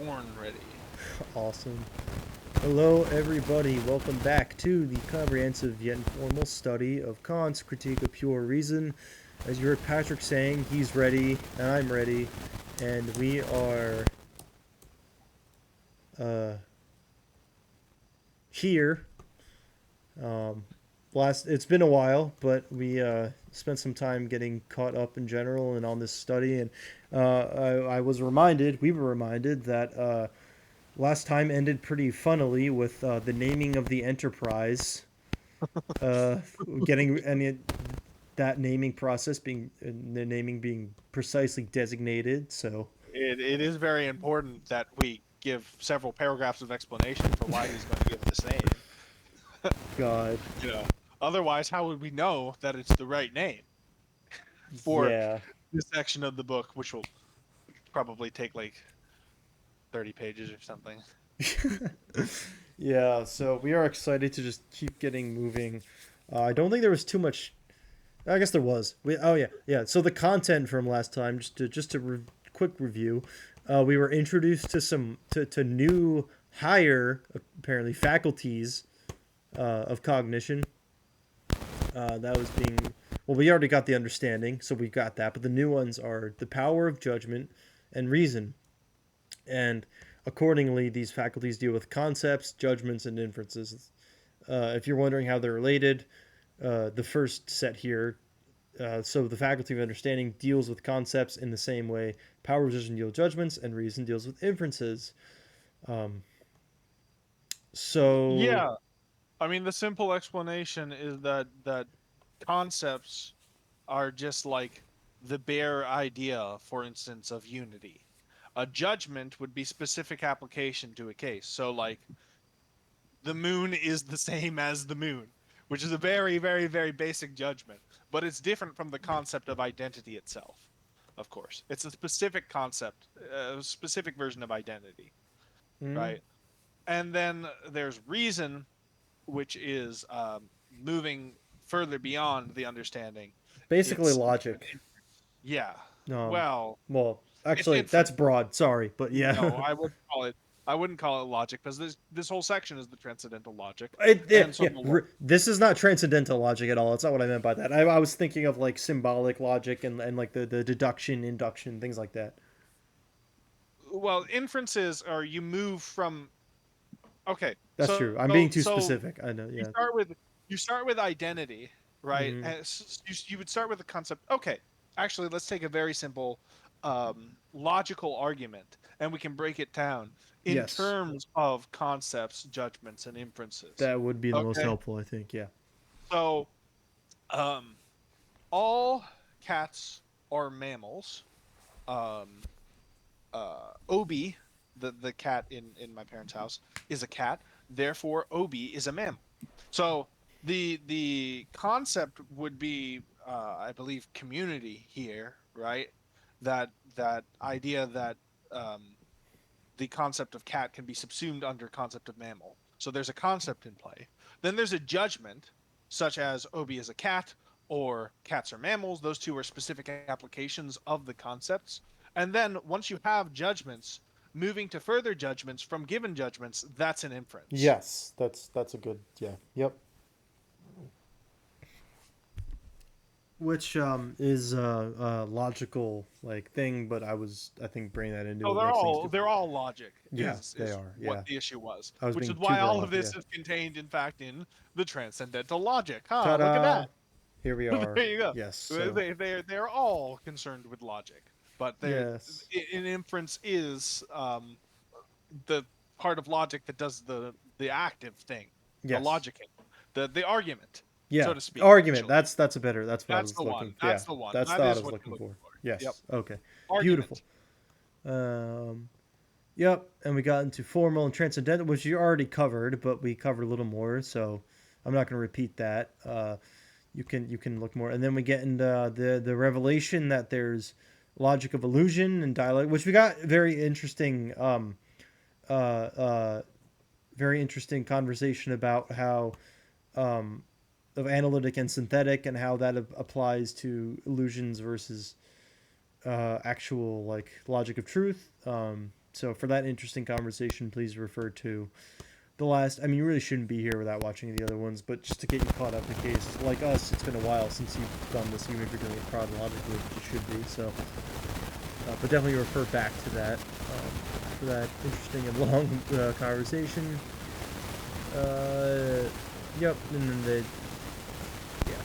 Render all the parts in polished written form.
born ready. Awesome. Hello, everybody. Welcome back to the comprehensive yet informal study of Kant's Critique of Pure Reason. As you heard Patrick saying, he's ready, and I'm ready, and we are uh, here. Um, it's been a while, but we spent some time getting caught up in general and on this study, and we were reminded that last time ended pretty funnily with the naming of the Enterprise, uh, getting any that naming process being the naming being precisely designated. So It is very important that we give several paragraphs of explanation for why he's going to give this name. God, You know, otherwise, how would we know that it's the right name for yeah, this section of the book, which will probably take like 30 pages or something? yeah. So we are excited to just keep getting moving. I don't think there was too much. I guess there was. Oh yeah, yeah. So the content from last time, quick review. We were introduced to to new higher apparently faculties of cognition. That was being well. We already got the understanding, so we got that. But the new ones are the power of judgment and reason, and accordingly, these faculties deal with concepts, judgments, and inferences. If you're wondering how they're related, the first set here. So the faculty of understanding deals with concepts in the same way power of decision deals with judgments, and reason deals with inferences. Um, so Yeah, I mean, the simple explanation is that concepts are just like the bare idea, for instance, of unity. A judgment would be specific application to a case. So, like, the moon is the same as the moon, which is a very, very, very basic judgment, but it's different from the concept of identity itself. Of course, it's a specific concept, a specific version of identity, mm, right? And then there's reason, which is moving further beyond the understanding. basically It's logic. yeah. Um, Well, well, it's actually, that's inference. broad. Sorry, but yeah. No, I wouldn't call it logic because this whole section is the transcendental logic, Yeah, and so yeah. This is not transcendental logic at all. That's not what I meant by that. I was thinking of like symbolic logic and like the deduction, induction, things like that. well, inferences are you move from okay, That's true. I'm being too so specific. I know. you Yeah. start with you start with identity, right? Mm-hmm. And you would start with the concept. Okay, actually, let's take a very simple logical argument, and we can break it down in Yes, terms of concepts, judgments, and inferences. that would be the most Okay, helpful. I think. Yeah. so um, all cats are mammals. Um, Obi, the cat in my parents' house, is a cat. Therefore, Obi is a mammal. So the concept would be, I believe, community here, right? That idea that um, the concept of cat can be subsumed under concept of mammal. So there's a concept in play. Then there's a judgment, such as Obi is a cat or cats are mammals. Those two are specific applications of the concepts. And then once you have judgments, moving to further judgments from given judgments, that's an inference. Yes, that's a good. Yeah. Yep. Which is a logical like thing, but I think bringing that into So it makes things too. they're all logic Yeah, they is are. what Yeah, the issue was, I was which being is too why all of broad. Yeah. this is contained, in fact, in the transcendental logic. Huh? Look at Ta-da! that. Here we are. There you go. Yes. So They're all concerned with logic, but yes, an inference is the part of logic that does the active thing, the yes, logic, the argument, so yeah. to speak. Argument. Actually, That's a better. That's what I that's was the looking. one. Yeah, That's the one. that's the That what I is was what you're looking looking for. for. Yep. Yes. Okay. Beautiful. Argument. Um. Yep. And we got into formal and transcendental, which you already covered, but we covered a little more. So I'm not going to repeat that. You can look more, and then we get into the revelation that there's logic of illusion and dialogue, which we got uh, uh, very interesting conversation about how um, of analytic and synthetic and how that applies to illusions versus actual like logic of truth. So for that interesting conversation, please refer to the last. I mean, you really shouldn't be here without watching the other ones, but just to get you caught up in case, like us, it's been a while since you've done this. Even if you're doing it chronologically, which you should be. So, but definitely refer back to that for that interesting and long conversation. Yep, and then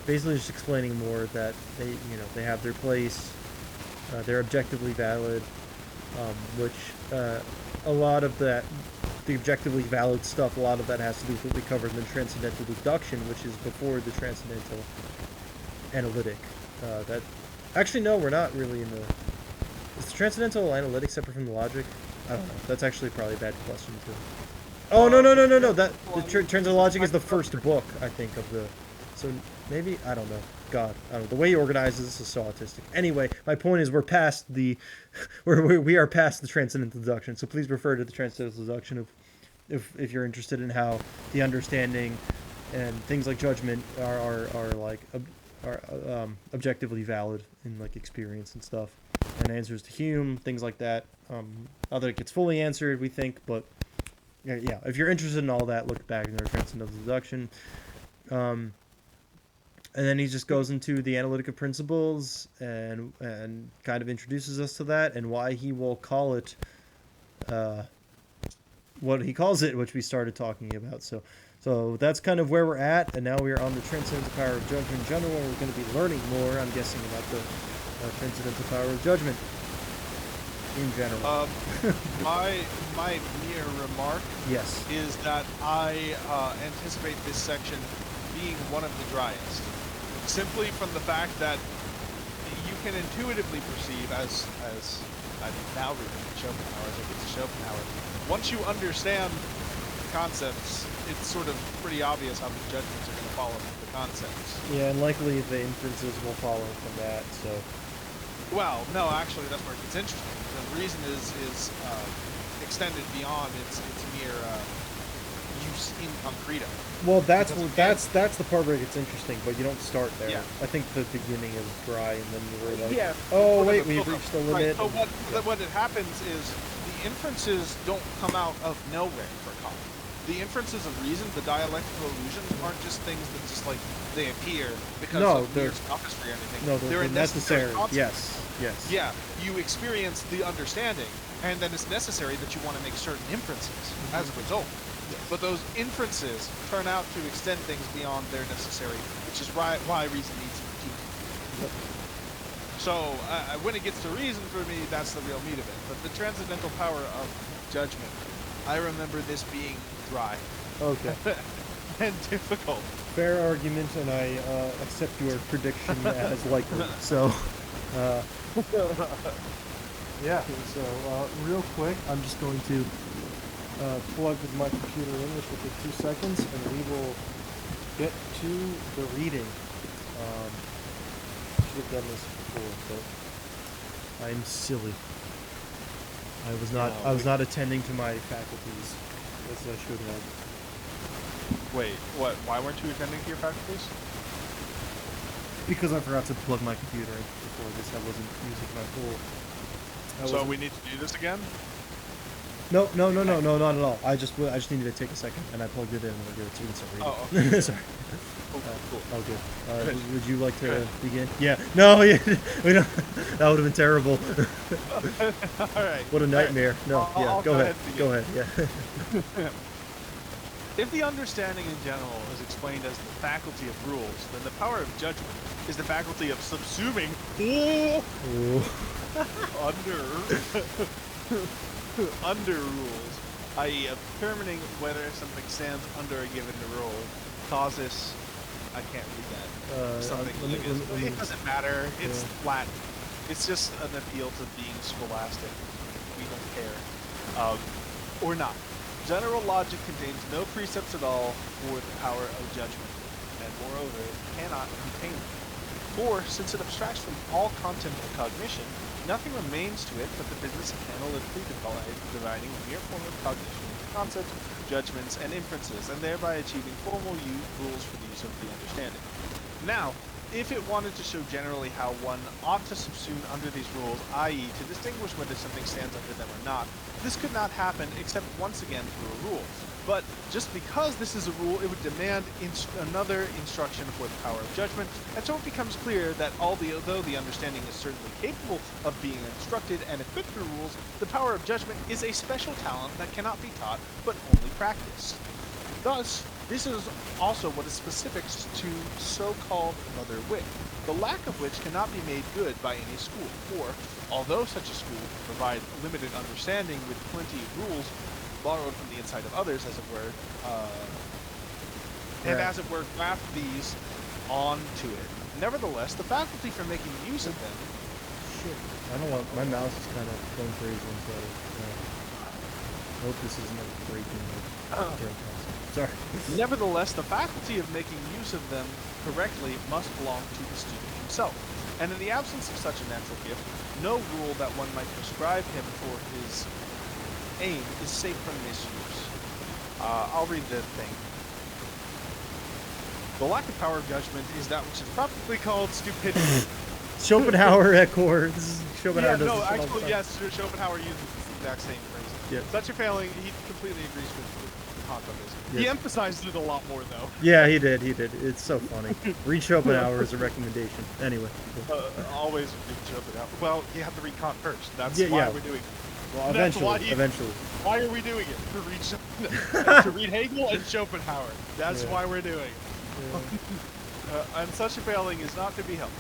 basically just explaining more that they have their place, they're objectively valid, which a lot of that, the objectively valid stuff, a lot of that has to do with what we covered in the transcendental deduction, which is before the transcendental analytic. That actually no, we're not really in the. Is the transcendental analytic separate from the logic? I don't know. That's actually probably a bad question too. Oh no. That the transcendental logic is the first book, I think, of the. So maybe I don't know. God, I don't know. The way he organizes this is so autistic. Anyway, my point is we're past the, we are past the transcendental deduction. So please refer to the transcendental deduction if you're interested in how the understanding and things like judgment are objectively valid in like experience and stuff, and answers to Hume, things like that. Although it gets fully answered, we think, but yeah, if you're interested in all that, look back in the transcendental deduction. And then he just goes into the analytic of principles and kind of introduces us to that and why he will call it what he calls it, which we started talking about. So that's kind of where we're at, and now we are on the transcendental power of judgment in general. We're going to be learning more, I'm guessing, about the transcendental power of judgment in general. My mere remark Yes. is that I anticipate this section being one of the driest. Simply from the fact that you can intuitively perceive, as I'm now reading Schopenhauer, as I get to Schopenhauer, once you understand the concepts, it's sort of pretty obvious how the judgments are going to follow from the concepts. Yeah, and likely the inferences will follow from that. So. Well, no, actually, that's where it gets interesting. The reason is extended beyond its mere use in concreto. Well, that's the part where it gets interesting, but you don't start there. Yeah. I think the beginning is dry, and then we're like, yeah, oh wait, we've reached the limit. Right. So what it happens is the inferences don't come out of nowhere for Kant. The inferences of reason, the dialectical illusions, aren't just things that just like they appear because of mere sophistry or anything. No, they're necessary. Yes. Yeah, you experience the understanding, and then it's necessary that you want to make certain inferences as a result. Yes. But those inferences turn out to extend things beyond their necessary, which is why reason needs critique. Yep. So when it gets to reason, for me, that's the real meat of it. But the transcendental power of judgment, I remember this being dry. Okay. And difficult. Fair argument, and I accept your prediction as likely. So, yeah. So, real quick, I'm just going to plug my computer in, which will take 2 seconds, and we will get to the reading. Should have done this before, but I'm silly. I was not attending to my faculties as I should have. Wait, what? Why weren't you attending to your faculties? Because I forgot to plug my computer in before this. I wasn't using my full. So we need to do this again? No, not at all. I just needed to take a second, and I plugged it in, and we'll give it 2 minutes to read. Oh, okay. Sorry. Cool. Oh, good. Would you like to begin? Yeah. No, yeah. We don't. That would have been terrible. All right. What a nightmare. No, yeah. I'll Go ahead. Go ahead. Yeah. If the understanding in general is explained as the faculty of rules, then the power of judgment is the faculty of subsuming under rules, i.e. of determining whether something stands under a given rule, causes. I can't read that. It doesn't matter. It's Latin. It's just an appeal to being scholastic. We don't care. Or not. General logic contains no precepts at all for the power of judgment, and moreover, it cannot contain them. For, since it abstracts from all content of cognition, nothing remains to it but the business of analytically dividing a mere form of cognition into concepts, judgments, and inferences, and thereby achieving formal rules for the use of the understanding. Now, if it wanted to show generally how one ought to subsume under these rules, i.e. to distinguish whether something stands under them or not, this could not happen except once again through a rule. But just because this is a rule, it would demand another instruction for the power of judgment, and so it becomes clear that although the understanding is certainly capable of being instructed and equipped through rules, the power of judgment is a special talent that cannot be taught, but only practiced. Thus, this is also what is specific to so-called mother wit, the lack of which cannot be made good by any school, for, although such a school provide limited understanding with plenty of rules borrowed from the insight of others, as it were, and as it were, graft these onto it. Nevertheless, the faculty for making use of them... Shit. I don't want... My mouse is kind of going crazy, so... I hope this isn't like breaking the... Sorry. Nevertheless, the faculty of making use of them correctly must belong to the student himself. And in the absence of such a natural gift, no rule that one might prescribe him for his aim is safe from misuse. I'll read the thing. The lack of power of judgment is that which is properly called stupidity. Schopenhauer at core. This is Schopenhauer. Yeah, does no, this all the actually, time. yes, Schopenhauer uses the exact same phrase. Yeah. Such a failing, he completely agrees with Kant on this. Yes. He emphasized it a lot more, though. Yeah, he did. He did. It's so funny. Read Schopenhauer as a recommendation. Anyway. Cool. Always read Schopenhauer. Well, you have to read Kant first. That's Yeah, why yeah. we're doing it. Well, That's eventually. Eventually. Why are we doing it? To read, to read Hegel and Schopenhauer. That's Yeah. why we're doing it. Yeah. And such a failing is not to be helped.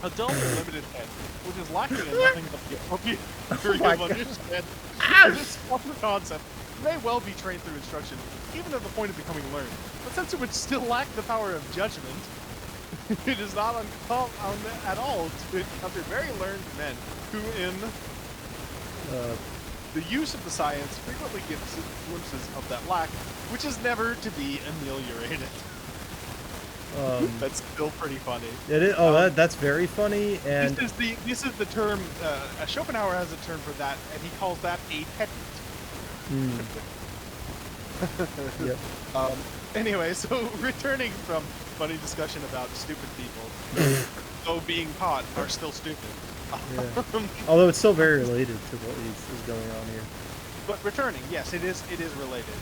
A dull and limited head, which is lacking in nothing but the appropriate my of God. understanding this proper concept may well be trained through instruction, even at the point of becoming learned. But since it would still lack the power of judgment, it is not uncommon at all to encounter very learned men who, in the use of the science, frequently give glimpses of that lack, which is never to be ameliorated. That's still pretty funny. It is. Oh, that's very funny. And this is the term. Schopenhauer has a term for that, and he calls that a pedant. Yep. Anyway, so returning from funny discussion about stupid people, though being taught are still stupid. Yeah. Although it's still very related to what is going on here. But returning, yes, it is related.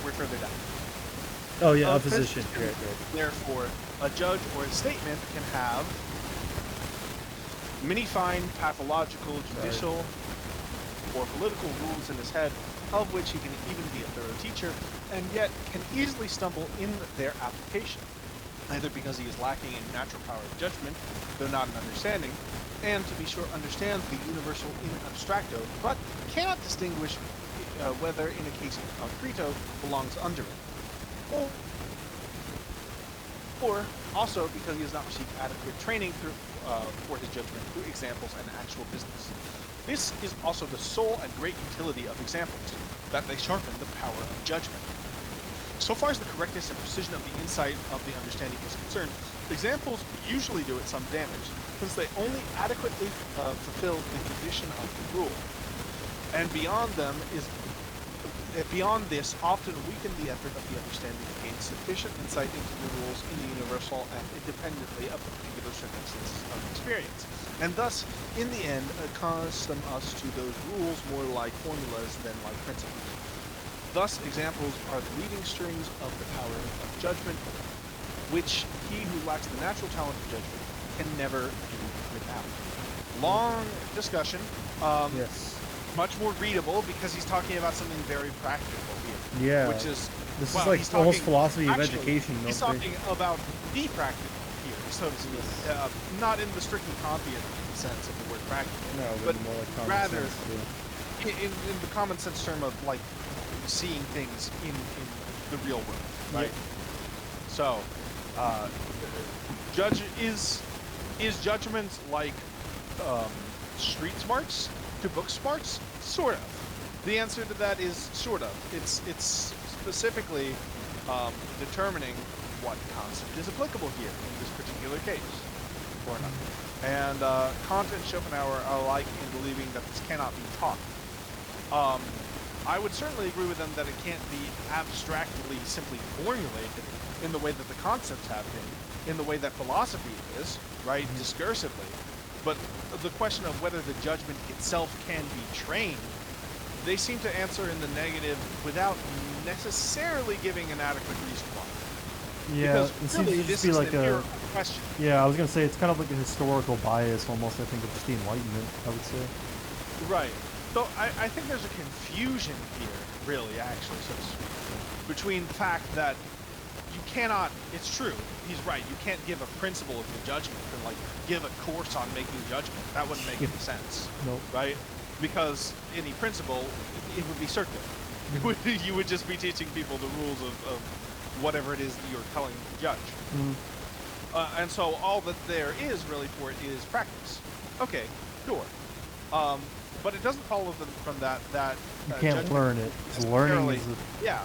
We're further down. Oh yeah, opposition. Right. Therefore, a judge or a statement can have many fine pathological, judicial, or political rules in his head, of which he can even be a thorough teacher, and yet can easily stumble in their application, either because he is lacking in natural power of judgment, though not in understanding, and to be sure understands the universal in abstracto, but cannot distinguish whether in a case in concreto belongs under it. Or also because he has not received adequate training for his judgment through examples and actual business. This is also the sole and great utility of examples, that they sharpen the power of judgment. So far as the correctness and precision of the insight of the understanding is concerned, examples usually do it some damage, since they only adequately fulfill the condition of the rule. And beyond this, often weaken the effort of the understanding to gain sufficient insight into the rules in the universal and independently of the particular circumstances of experience, and thus, in the end, accustom us to those rules more like formulas than like principles. Thus, examples are the leading strings of the power of judgment, which he who lacks the natural talent of judgment can never do without. Long discussion. Yes. Much more readable because he's talking about something very practical here. Yeah. Which is This well, is like he's almost talking- philosophy of actually, education. He's don't they? talking about the practical here, so to speak. Not in the strictly Kantian sense of the word practical, No, but more like common rather sense, in the common sense term of like seeing things in the real world, right? Yeah. So, is judgment like street smarts to book smarts? Sort of. The answer to that is sort of. It's specifically determining what concept is applicable here in this particular case, or not. And Kant and Schopenhauer are alike in believing that this cannot be taught. I would certainly agree with them that it can't be abstractly simply formulated in the way that the concepts have been, in the way that philosophy is, right, discursively. But the question of whether the judgment itself can be trained, they seem to answer in the negative without necessarily giving an adequate reason why. Yeah, Because it seems really, to just this be is an like a. empirical question. Yeah, I was gonna say it's kind of like a historical bias, almost. I think of just the Enlightenment. I would say. Right. So I think there's a confusion here, really, actually, so to speak, between the fact that you cannot, it's true, he's right, you can't give a principle of the judgment and, like, give a course on making judgment. That wouldn't make any sense. Nope. Right? Because any principle, it would be circular. You would just be teaching people the rules of whatever it is that you're telling them to judge. And so all that there is really for it is practice. Okay, sure. But it doesn't follow from that You can't judgment learn it. 'Cause learning is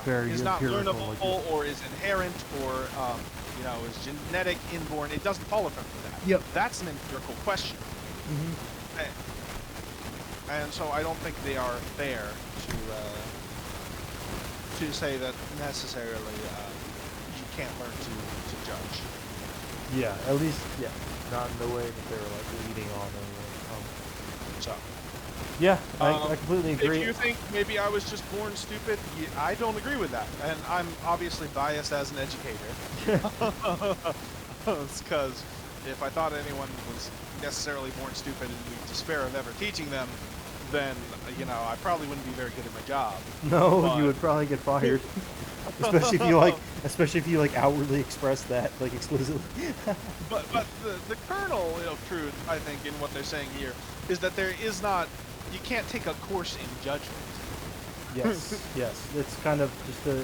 very is not empirical. learnable or is inherent or is genetic, inborn. It doesn't follow from that. Yep. That's an empirical question. And so I don't think they are fair to say that necessarily you can't learn to judge. Yeah, at least not in the way that they were like leading on. So. Yeah, I completely agree. If you think maybe I was just born stupid, I don't agree with that. And I'm obviously biased as an educator. It's because if I thought anyone was necessarily born stupid and we despair of ever teaching them, then, I probably wouldn't be very good at my job. No, But you would probably get fired. especially if you outwardly express that explicitly. but the kernel of truth, I think, in what they're saying here, is that there is not. You can't take a course in judgment. Yes, it's kind of just a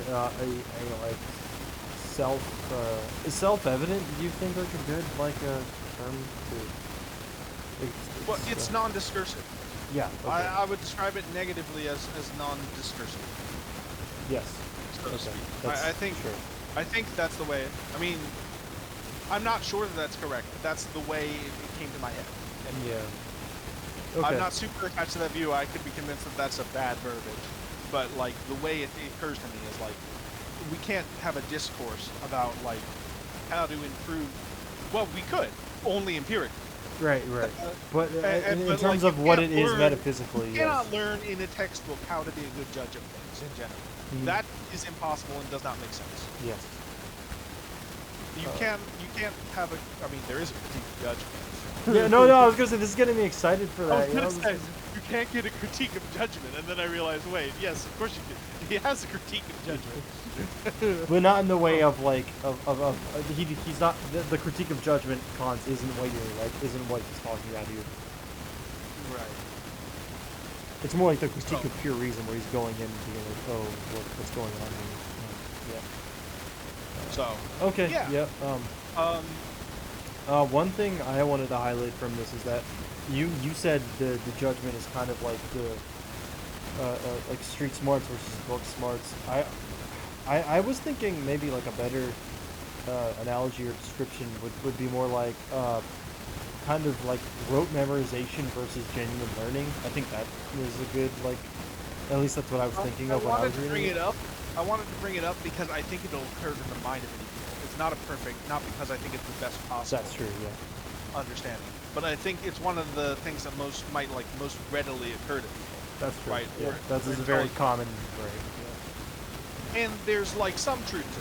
is self-evident. Do you think like a good term to? It's non-discursive. Yeah. Okay. I would describe it negatively as non-discursive. Yes. So to Okay. speak. I think sure. I think that's the way. I mean, I'm not sure that that's correct, but that's the way it came to my head. And Okay. I'm not super attached to that view. I could be convinced that that's a bad verbiage, but the way it occurs to me is we can't have a discourse about how to improve. Well, we could only empirically. Right. But in but, terms you of what can't it is learn- metaphysically, You yes. cannot learn in a textbook how to be a good judge of things in general. That is impossible and does not make sense. Yes. You can't have a. I mean, there is a critique of judgment. Yeah. No. I was gonna say this is getting me excited for that. I was gonna say, you can't get a critique of judgment, and then I realized, wait, yes, of course you can. He has a critique of judgment. But not in the way of he's not the critique of judgment. Kant isn't what isn't what he's talking about here. Right. It's more like the critique of pure reason, where he's going in and being like, oh, what's going on here? So. Okay. Yeah. One thing I wanted to highlight from this is that you said the judgment is kind of like the street smarts versus book smarts. I was thinking maybe like a better analogy or description would be more like kind of like rote memorization versus genuine learning. I think that is a good at least that's what I was thinking of when I was reading it. I wanted to bring it up because I think it'll occur in the mind of many people. It's not not because I think it's the best possible. That's true, yeah. Understanding, but I think it's one of the things that most readily occur to people. That's true. Right. Yeah. That's a very common phrase. Yeah. And there's some truth to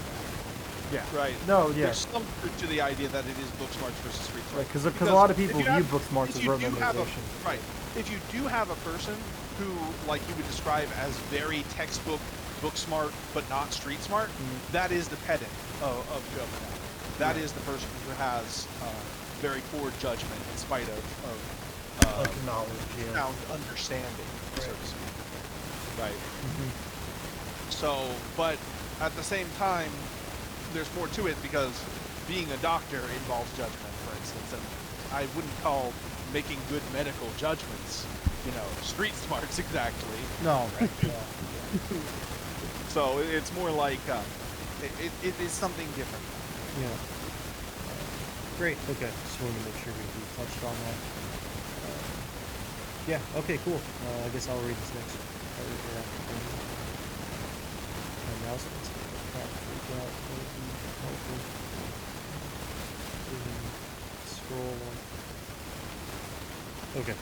that. Yeah. Right. No. Yeah. There's some truth to the idea that it is book smarts versus street smarts. Right. Because a lot of people view book smarts as rote memorization. Right. If you do have a person who you would describe as very textbook book smart but not street smart, that is the pedant of judgment. That is the person who has very poor judgment in spite of knowledge, sound understanding, so to speak. Right. So, but at the same time, there's more to it because being a doctor involves judgment, for instance, and I wouldn't call making good medical judgments, street smarts exactly. No. Right. So it's more like it is something different. Yeah. Great. Okay. Just wanted to make sure we touched on that. Yeah. Okay. Cool. I guess I'll read this next. My mouse wants to freak out. That would be helpful. Scroll on. Okay.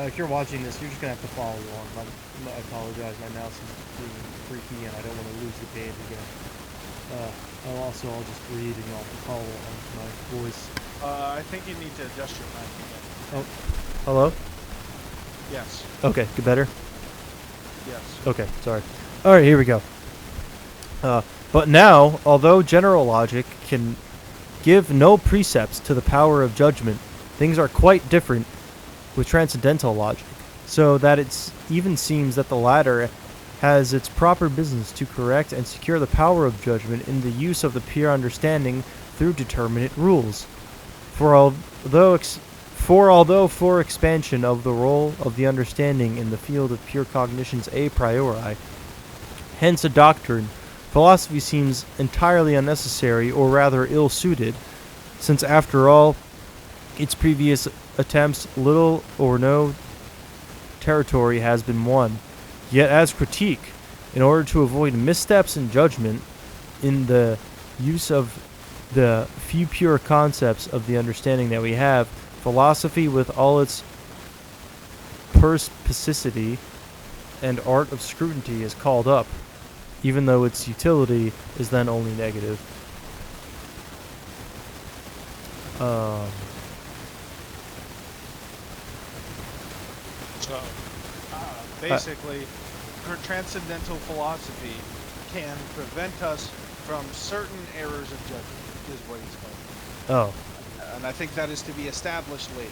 If you're watching this, you're just gonna have to follow along. I apologize. My mouse is being freaky, and I don't want to lose the page again. I'll just read, and you'll have to follow along with my voice. I think you need to adjust your mic again. Oh, hello. Yes. Okay, good, better. Yes. Okay, sorry. All right, here we go. But now, although general logic can give no precepts to the power of judgment, things are quite different with transcendental logic, so that it even seems that the latter has its proper business to correct and secure the power of judgment in the use of the pure understanding through determinate rules. For although for expansion of the role of the understanding in the field of pure cognitions a priori, hence a doctrine, philosophy seems entirely unnecessary, or rather ill-suited, since after all its previous attempts, little or no territory has been won. Yet as critique, in order to avoid missteps in judgment in the use of the few pure concepts of the understanding that we have, philosophy with all its perspicacity and art of scrutiny is called up, even though its utility is then only negative. So, basically, transcendental philosophy can prevent us from certain errors of judgment, is what he's going. Oh, And I think that is to be established later.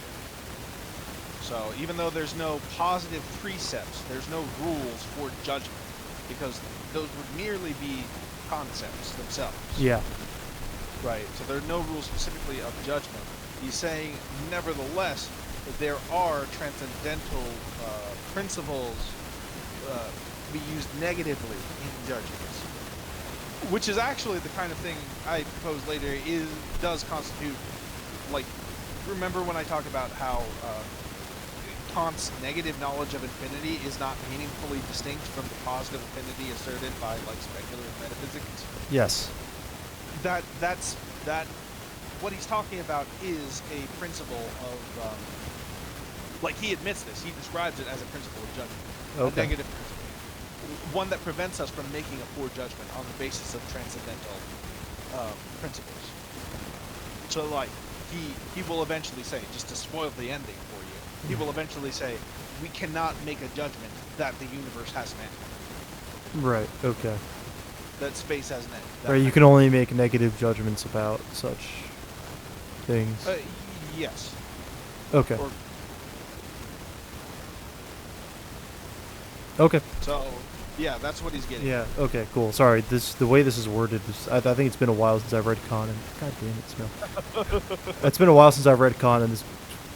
So, even though there's no positive precepts, there's no rules for judgment, because those would merely be concepts themselves. yeah. Right. So there are no rules specifically of judgment. He's saying, nevertheless, there are transcendental principles to be used negatively in judgments, which is actually the kind of thing I propose later does constitute, like, remember when I talk about how Kant's negative knowledge of infinity is not meaningfully distinct from the positive infinity asserted by, like, speculative metaphysics? Yes. That's what he's talking about is a principle of like, he admits this, he describes it as a principle of judgment. Okay. A negative principle, one that prevents us from making a poor judgment on the basis of transcendental principles. So, like, he will eventually say, just to spoil the ending for you, he will eventually say, we cannot make a judgment that the universe has an end, Right. Okay. that space has an end. Right. You can only make negative judgments about such things. Yes. Okay. Or, Okay. so, yeah, that's what he's getting. Yeah. Okay. Cool. Sorry. The way this is worded. I think it's been a while since I've read Kant. And God damn it, Smell. It's been a while since I've read Kant, and this.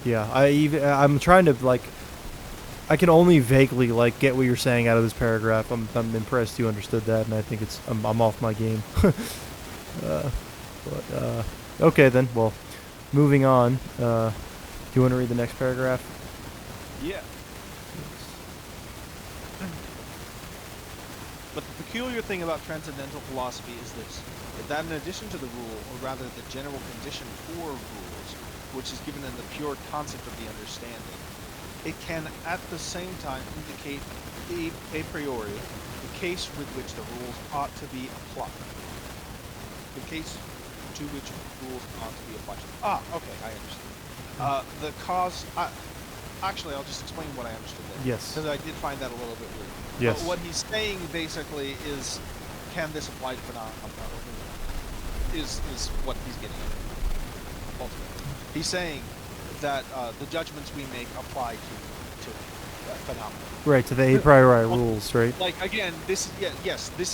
Yeah. I'm trying to, like. I can only vaguely, like, get what you're saying out of this paragraph. I'm impressed you understood that, and I think I'm off my game. Okay then. Well, moving on. Do you want to read the next paragraph? Yeah. But the peculiar thing about transcendental philosophy is this, that in addition to the rule, or rather the general condition for rules, which is given in the pure concept of the understanding, it can at the same time indicate a priori the case with which the rules ought to be applied. The case to which rules ought to be applied. Okay, I understand. The cause... Actually, I'll just explain what I understood there. Yes. Because I did find that a little bit weird. Yes. But what he's saying basically is, can this apply to phenomena? Is what he's getting at. Ultimately, he's saying that the judgments we make apply to phenomena. Right, to the a priori rules, right? Like, again, this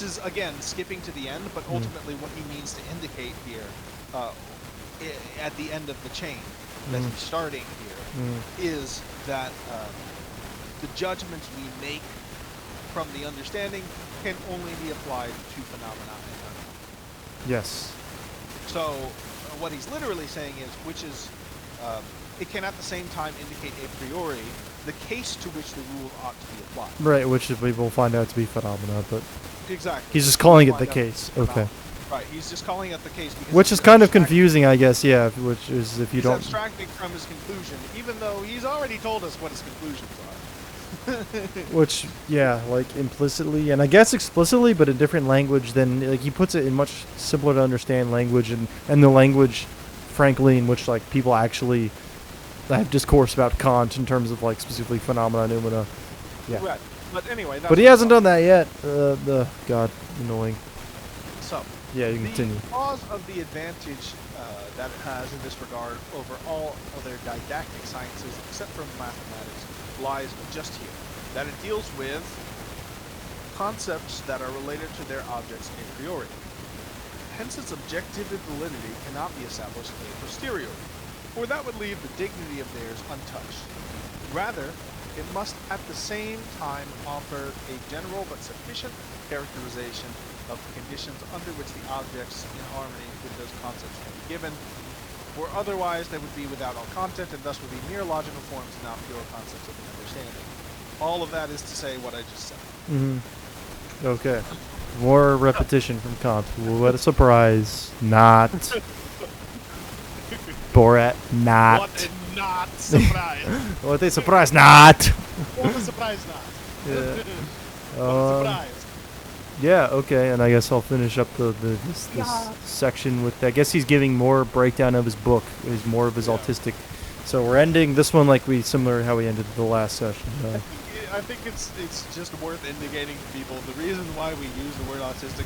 is again skipping to the end, but ultimately what he means to indicate here, at the end of the chain that he's starting here, is that the judgments we make from the understanding can only be applied to phenomena. Yes. So what he's literally saying is, which is, it can at the same time indicate a priori the case to which the rule ought to be applied. Right, which we will find out to be phenomena, but Exactly. he's just calling it the Find out case. to be Okay. phenomena. Right. He's just calling it the case because Which he's is kind of abstracting- confusing, I guess. Yeah. Which is if you He's don't. abstracting from his conclusion, even though he's already told us what his conclusions are. Which, yeah, like implicitly and I guess explicitly, but in different language than like he puts it in much simpler to understand language and the language, frankly, in which like people actually have discourse about Kant in terms of like specifically phenomena, noumena. Yeah. Right. But anyway, that's But he what hasn't we're done that yet. The God, annoying. talking- So, Yeah, you can continue. cause of the advantage that it has in this regard over all other didactic sciences except for mathematics lies just here, that it deals with concepts that are related to their objects a priori. Hence its objective validity cannot be established a posteriori, for that would leave the dignity of theirs untouched. Rather, it must at the same time offer a general but sufficient characterization of the conditions under which the objects in harmony with those concepts can be given, for otherwise they would be without all content and thus would be mere logical forms and not pure concepts of the understanding. All of that is to say what I just said. Okay. More repetition from Kant. What a surprise. Not. Borat, not. What a not surprise! What a surprise, not. What a surprise not! Yeah. What a surprise! Yeah, okay, and I guess I'll finish up this section with, I guess he's giving more breakdown of his book, is more of his autistic. So we're ending this one like similar to how we ended the last session. I think it's just worth indicating to people the reason why we use the word autistic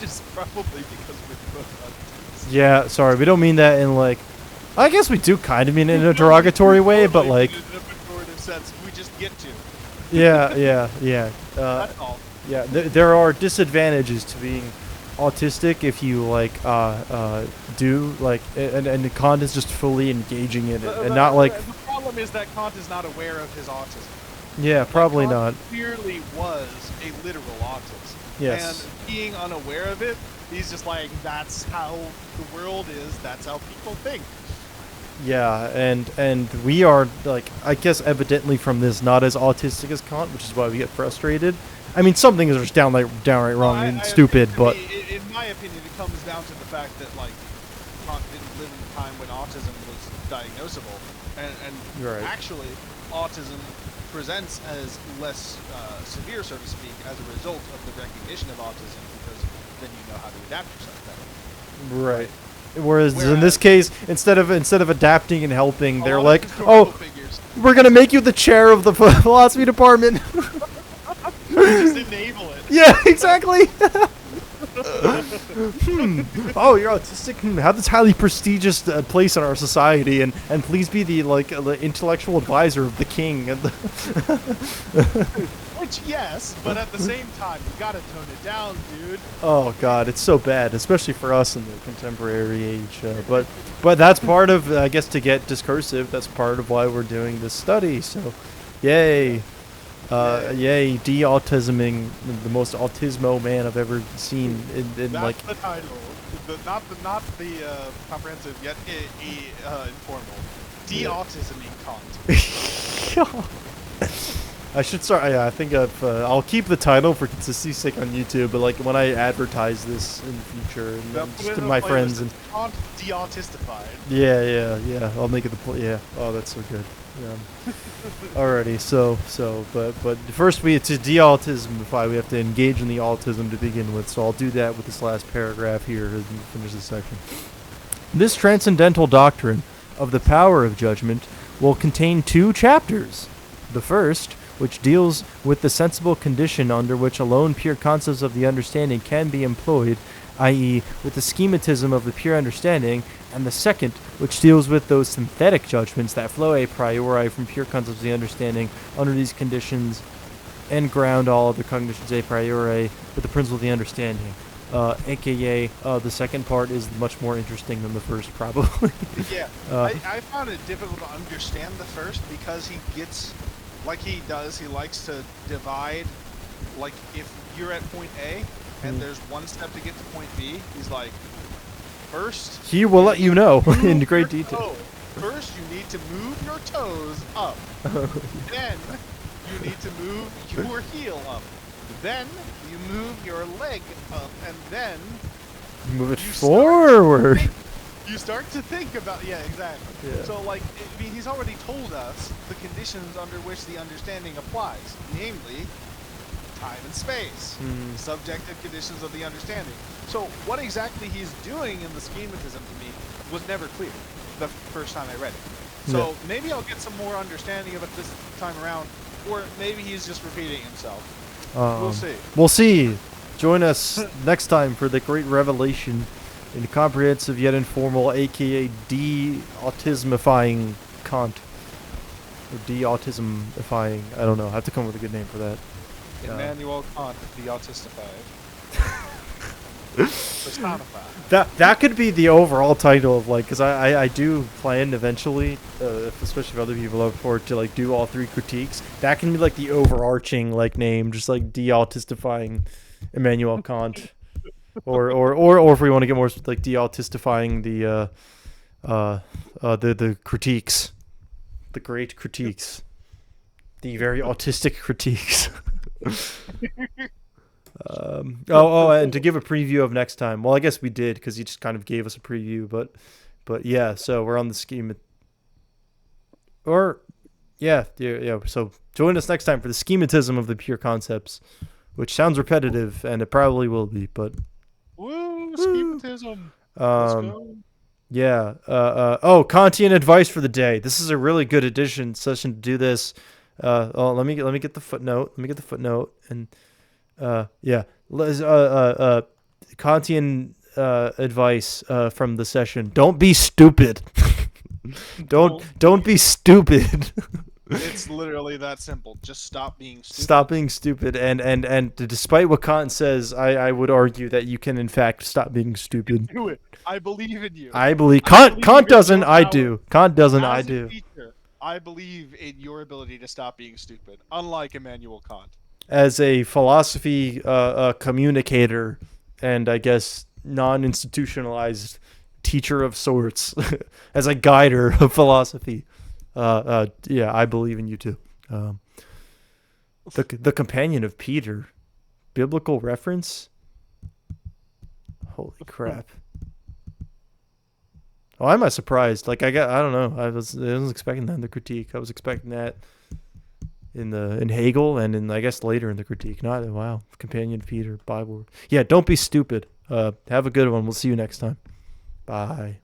is probably because we're both autists. Yeah, sorry, we don't mean that in like, I guess we do kind of mean it in a derogatory way, but like, in a pejorative sense, we just get to. yeah. That's all. Yeah, there are disadvantages to being autistic if you like do like and Kant is just fully engaging in it and not like The problem is that Kant is not aware of his autism. yeah probably Kant not clearly was a literal autist. Yes. And being unaware of it, he's just like, that's how the world is. That's how people think. yeah and we are like I guess evidently from this not as autistic as Kant, which is why we get frustrated. I mean, some things are just downright wrong and stupid, but in my opinion, it comes down to the fact that like Kant didn't live in a time when autism was diagnosable, and Right. actually, autism presents as less severe, so to speak, as a result of the recognition of autism, because then you know how to adapt yourself better. right. Whereas in this case, instead of adapting and helping, they're A lot like, of historical oh, figures we're gonna make you the chair of the philosophy department. just enable it. Yeah, exactly. Oh, you're autistic. Have this highly prestigious place in our society, and please be the the intellectual advisor of the king. And Which, yes, but at the same time, you gotta tone it down, dude. oh God, it's so bad, especially for us in the contemporary age. But that's part of, I guess, to get discursive. That's part of why we're doing this study. So, yay. Yay, de-autisming the most autismo man I've ever seen in That's like the title. Not the comprehensive yet informal. De-autisming Kant. I should start. Yeah, I think I'll keep the title for consistency's sake on YouTube, but like when I advertise this in the future and Now, just put it to in my a playlist friends and of Kant de-autistified. yeah, I'll make it yeah. Oh, that's so good. Yeah. Alrighty, but first to de-autismify, we have to engage in the autism to begin with. So I'll do that with this last paragraph here and finish this section. This transcendental doctrine of the power of judgment will contain 2 chapters. The first, which deals with the sensible condition under which alone pure concepts of the understanding can be employed, i.e., with the schematism of the pure understanding, and the second, which deals with those synthetic judgments that flow a priori from pure concepts of the understanding under these conditions and ground all other cognitions a priori with the principle of the understanding. AKA, the second part is much more interesting than the first, probably. Yeah, I found it difficult to understand the first because he gets, like he does, he likes to divide, like if you're at point A and there's one step to get to point B, he's like, first... He will let you know in great detail. First, you need to move your toes up. Then, you need to move your heel up. Then, you move your leg up, and then Move it you forward. you start to think about, yeah, exactly. Yeah. So, like, I mean, he's already told us the conditions under which the understanding applies, namely time and space, subjective conditions of the understanding. So, what exactly he's doing in the schematism to me was never clear the first time I read it. So, maybe I'll get some more understanding of it this time around, or maybe he's just repeating himself. We'll see. We'll see. Join us next time for the great revelation in comprehensive yet informal, aka de-autismifying Kant. Or de-autismifying. I don't know. I have to come up with a good name for that. Immanuel Kant, the autistified. Personified. That could be the overall title of, like, because I do plan eventually, especially if other people are for it, to like do all 3 critiques. That can be like the overarching like name, just like de-autistifying Immanuel Kant, or if we want to get more like de-autistifying the critiques, the great critiques, the very autistic critiques. And to give a preview of next time. Well, I guess we did because he just kind of gave us a preview, but yeah. So we're on the scheme, yeah. So join us next time for the schematism of the pure concepts, which sounds repetitive, and it probably will be. But woo, schematism. Let's go. Yeah. Kantian advice for the day. This is a really good session to do this. Let me get the footnote. Let me get the footnote and. Yeah. Kantian advice from the session. Don't be stupid. don't be stupid. It's literally that simple. Just stop being stupid. Stop being stupid. And despite what Kant says, I would argue that you can in fact stop being stupid. Do it. I believe in you. I believe Kant doesn't. I do. Kant doesn't. I do. Teacher, I believe in your ability to stop being stupid. Unlike Immanuel Kant. As a philosophy communicator and I guess non-institutionalized teacher of sorts, as a guider of philosophy, yeah, I believe in you too. The companion of Peter, biblical reference. Holy crap! Why am I surprised? Like I don't know. I wasn't expecting that in the critique. I was expecting that in Hegel and in I guess later in the critique. Not wow, companion Peter, Bible. Yeah, don't be stupid. Have a good one. We'll see you next time. Bye.